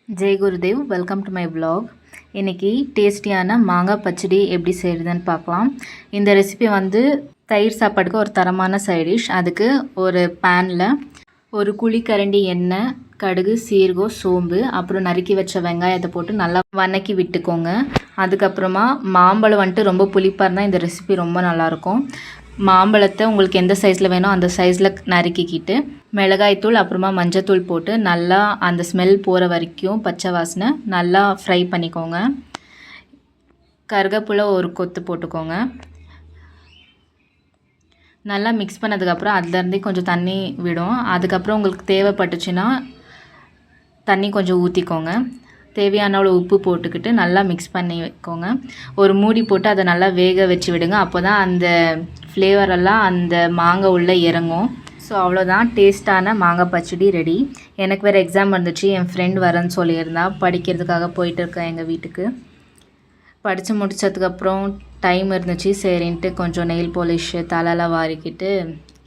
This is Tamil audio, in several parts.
Jai Gurudev, welcome to my vlog. இன்றைக்கி டேஸ்டியான மாங்காய் பச்சடி எப்படி செய்கிறதுன்னு பார்க்கலாம். இந்த ரெசிபி வந்து தயிர் சாப்பாடுக்கு ஒரு தரமான சைடிஷ். அதுக்கு ஒரு பேனில் ஒரு குழிக்கரண்டி எண்ணெய், கடுகு, சீரகம், சோம்பு, அப்புறம் நறுக்கி வச்ச வெங்காயத்தை போட்டு நல்லா வதக்கி விட்டுக்கோங்க. அதுக்கப்புறமா மாம்பழம் வந்துட்டு ரொம்ப புளிப்பாக இருந்தால் இந்த ரெசிபி ரொம்ப நல்லாயிருக்கும். மாம்பழத்தை உங்களுக்கு எந்த சைஸில் வேணும் அந்த சைஸில் நறுக்கிக்கிட்டு மிளகாய்த்தூள் அப்புறமா மஞ்சத்தூள் போட்டு நல்லா அந்த ஸ்மெல் போகிற வரைக்கும் பச்சை வாசனை நல்லா ஃப்ரை பண்ணிக்கோங்க. கருவேப்பிலை ஒரு கொத்து போட்டுக்கோங்க. நல்லா மிக்ஸ் பண்ணதுக்கப்புறம் அதுலேருந்தே கொஞ்சம் தண்ணி விடும். அதுக்கப்புறம் உங்களுக்கு தேவைப்பட்டுச்சுன்னா தண்ணி கொஞ்சம் ஊற்றிக்கோங்க. தேவையான அளவு உப்பு போட்டுக்கிட்டு நல்லா மிக்ஸ் பண்ணி வைக்கோங்க. ஒரு மூடி போட்டு அதை நல்லா வேக வச்சு விடுங்க. அப்போ தான் அந்த ஃப்ளேவரெல்லாம் அந்த மாங்காய் உள்ளே இறங்கும். ஸோ அவ்வளோதான், டேஸ்ட்டான மாங்காய் பச்சடி ரெடி. எனக்கு வேறு எக்ஸாம் இருந்துச்சு, என் ஃப்ரெண்ட் வரேன்னு சொல்லியிருந்தா. படிக்கிறதுக்காக போயிட்டு இருக்கேன் எங்கள் வீட்டுக்கு. படித்து முடித்ததுக்கப்புறம் டைம் இருந்துச்சு, சரின்ட்டு கொஞ்சம் நெயில் பாலிஷு தலையெல்லாம் வாரிக்கிட்டு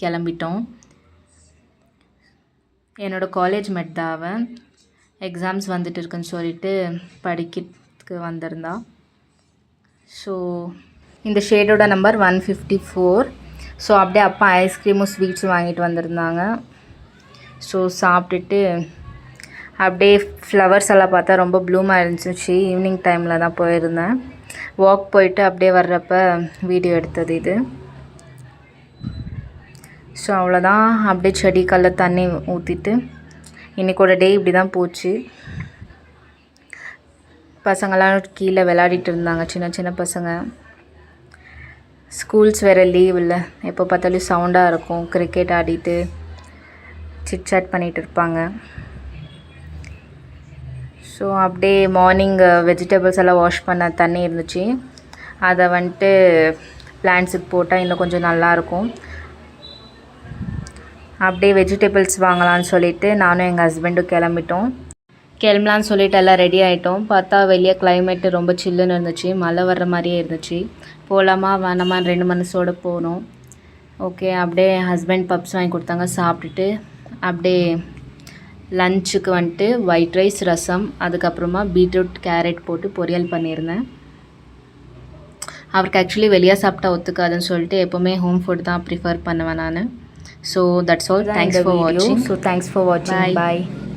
கிளம்பிட்டோம். என்னோடய காலேஜ் மேட் தான் அவன். எக்ஸாம்ஸ் வந்துட்டு இருக்குன்னு சொல்லிட்டு படிக்கிறதுக்கு வந்திருந்தா. ஸோ இந்த ஷேடோட நம்பர் 154. ஸோ அப்படியே அப்பா ஐஸ்கிரீமும் ஸ்வீட்ஸும் வாங்கிட்டு வந்திருந்தாங்க. ஸோ சாப்பிட்டுட்டு அப்படியே ஃப்ளவர்ஸ் எல்லாம் பார்த்தா ரொம்ப ப்ளூமாக இருந்துச்சு. ஈவினிங் டைமில் தான் போயிருந்தேன். வாக் போயிட்டு அப்படியே வர்றப்ப வீடியோ எடுத்தது இது. ஸோ அவ்வளோதான், அப்படியே செடிக்கல்ல தண்ணி ஊற்றிட்டு இன்றைக்கோட டே இப்படி தான் போச்சு. பசங்களாம் கீழே விளையாடிட்டு இருந்தாங்க, சின்ன சின்ன பசங்க. ஸ்கூல்ஸ் வேறு லீவ் இல்லை, எப்போ பார்த்தாலும் சவுண்டாக இருக்கும். கிரிக்கெட் ஆடிட்டு சிட்சாட் பண்ணிகிட்டு இருப்பாங்க. ஸோ அப்படியே மார்னிங் வெஜிடபிள்ஸ் எல்லாம் வாஷ் பண்ண தண்ணி இருந்துச்சு. அதை வந்துட்டு பிளான்ட்ஸுக்கு போட்டால் இன்னும் கொஞ்சம் நல்லாயிருக்கும். அப்படியே வெஜிடபிள்ஸ் வாங்கலான்னு சொல்லிவிட்டு நானும் எங்கள் ஹஸ்பண்டும் கிளம்பலான்னு சொல்லிட்டு எல்லாம் ரெடி ஆகிட்டோம். பார்த்தா வெளியே கிளைமேட்டு ரொம்ப சில்லுன்னு இருந்துச்சு, மழை வர்ற மாதிரியே இருந்துச்சு. போகலாமா வேணாமான்னு 2 மனசோடு போனோம். ஓகே, அப்படியே ஹஸ்பண்ட் பப்ஸ் வாங்கி கொடுத்தாங்க. சாப்பிட்டுட்டு அப்படியே லஞ்சுக்கு வந்துட்டு ஒயிட் ரைஸ், ரசம், அதுக்கப்புறமா பீட்ரூட் கேரட் போட்டு பொரியல் பண்ணியிருந்தேன். அவருக்கு ஆக்சுவலி வெளியே சாப்பிட்டா ஒத்துக்காதுன்னு சொல்லிட்டு எப்போவுமே ஹோம் ஃபுட் தான் ப்ரிஃபர் பண்ணுவேன் நான். So that's all. Thanks for watching. So thanks for watching. Bye.